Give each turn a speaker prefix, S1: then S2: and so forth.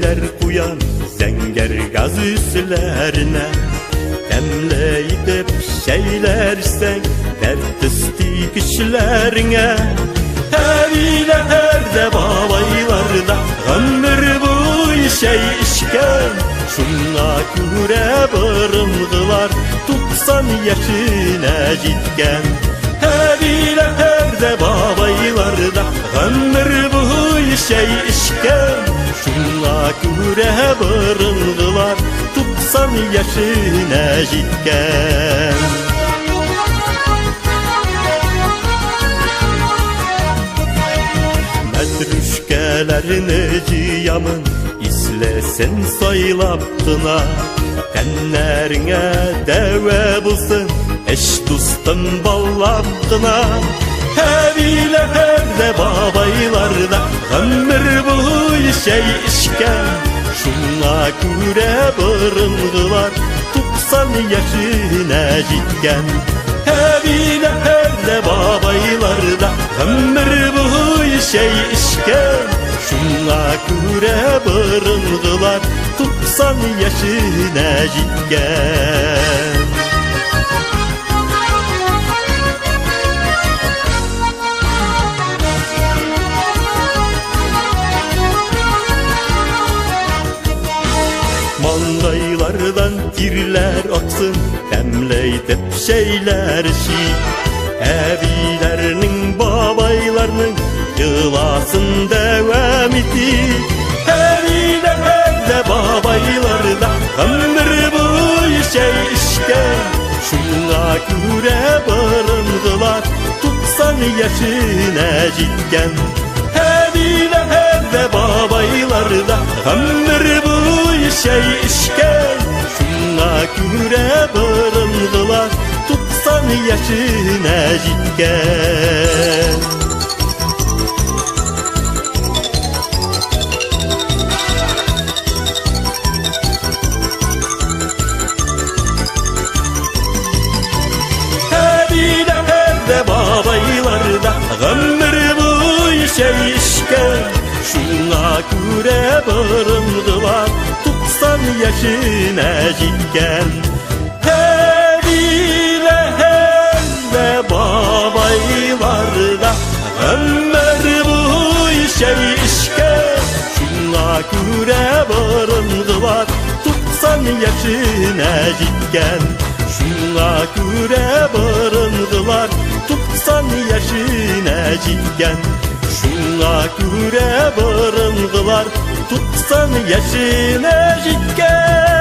S1: şeyler kuyan zenger gaz üslerine demleyip şeylersen dert isti kişilerine. Evilerde babaylarda ömür boyu şey işken şuna göre bırındılar 90 yaşına gitken. Evilerde babaylarda ömür boyu şey işken şuna göre bırındılar 90 yaşına gitken. Medrüşkelerini ciyamın İslesen soylaptına tenlerine deve bulsun eş dostun ballaptına. Evilerde babaylarda ömür boyu şey işken şuna göre bırındılar 90 yaşına gitken. Evilerde babaylarda ömür boyu şey işken şuna göre bırındılar 90 yaşına gitken. Mandaylardan tirler aksın demleyip şeyler şi. Evilerinin babaylarının yılasın devam eti. Evilerde babaylarda ömür boyu şey işken şuna göre bırındılar 90 yaşına gitken. Evilerde babaylarda ömür boyu şey işken şuna göre bırındılar 90 yaşına gitken. Evilerde babaylarda ömür boyu şey işken şuna göre bırındılar 90 yaşına gitken. Evilerde babaylarda ömür boyu şey işken şuna göre bırındılar 90 yaşına gitken. Şuna göre bırındılar 90 yaşına gitken. Şuna göre bırındılar 90 yaşına gitken.